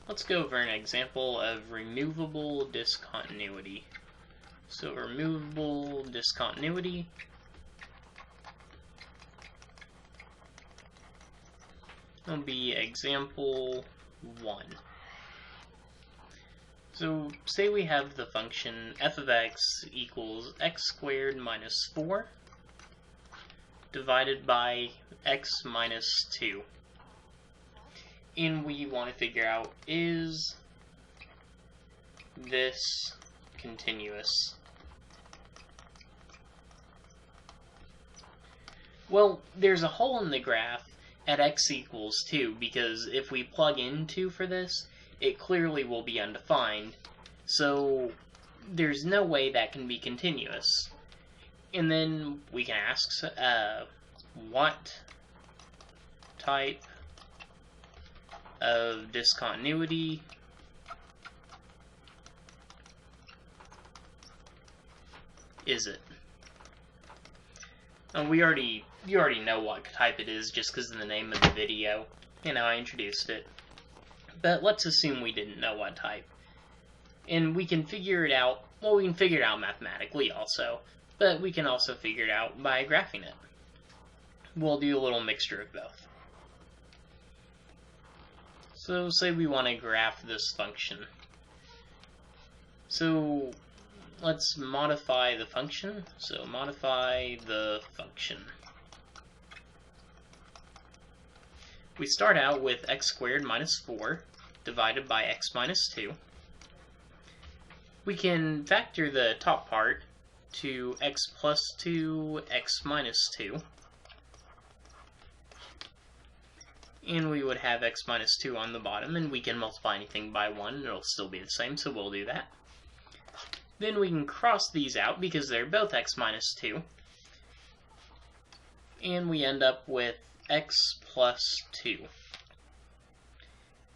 let's go over an example of removable discontinuity. So removable discontinuity will be example 1. So say we have the function f of x equals x squared minus 4 divided by x minus 2. And we want to figure out, is this continuous? Well, there's a hole in the graph at x equals 2, because if we plug in 2 for this, it clearly will be undefined. So there's no way that can be continuous. And then we can ask, what type of discontinuity is it? And you already know what type it is just because of the name of the video, and I introduced it. But let's assume we didn't know what type. And we can figure it out, well, we can figure it out mathematically also, but we can also figure it out by graphing it. We'll do a little mixture of both. So say we want to graph this function. So let's modify the function. So modify the function. We start out with x squared minus 4 divided by x minus 2. We can factor the top part to x plus 2, x minus 2. And we would have x minus 2 on the bottom, and we can multiply anything by 1, and it'll still be the same, so we'll do that. Then we can cross these out because they're both x minus 2. And we end up with x plus 2.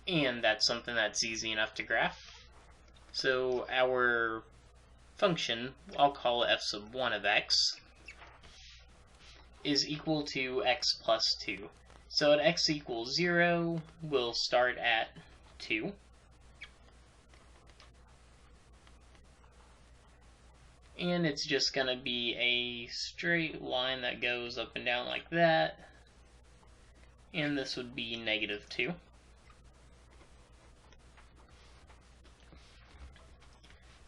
And that's something that's easy enough to graph. So our function, I'll call it f sub 1 of x, is equal to x plus 2. So at x equals 0, we'll start at 2. And it's just going to be a straight line that goes up and down like that. And this would be negative 2.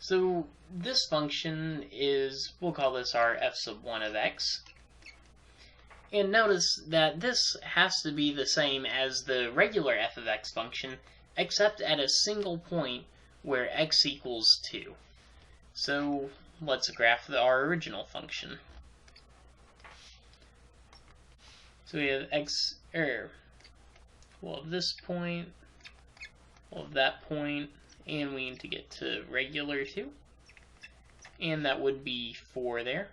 So this function is, we'll call this our f sub 1 of x. And notice that this has to be the same as the regular f of x function, except at a single point where x equals 2. So let's graph our original function. So we have x, we'll have this point, we'll have that point, and we need to get to regular 2. And that would be 4 there.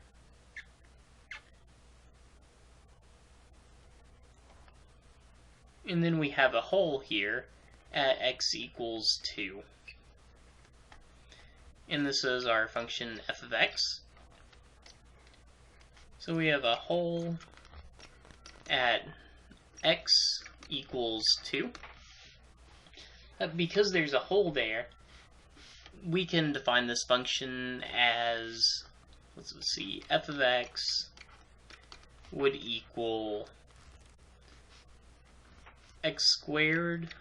And then we have a hole here at x equals 2. And this is our function f of x. So we have a hole at x equals 2. Because there's a hole there, we can define this function as, let's see, f of x would equal x squared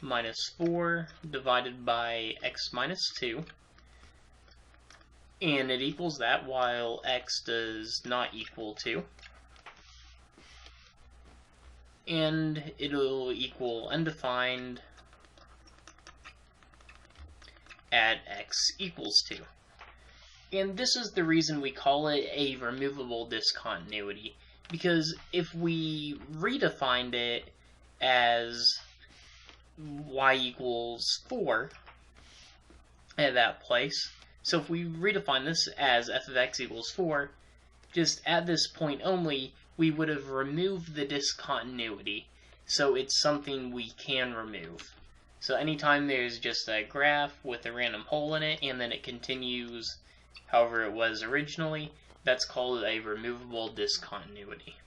minus 4 divided by x minus 2. And it equals that while x does not equal 2. And it'll equal undefined at x equals 2. And this is the reason we call it a removable discontinuity, because if we redefined it as y equals 4 at that place, so if we redefine this as f of x equals 4, just at this point only, we would have removed the discontinuity, so it's something we can remove. So anytime there's just a graph with a random hole in it, and then it continues however it was originally, that's called a removable discontinuity.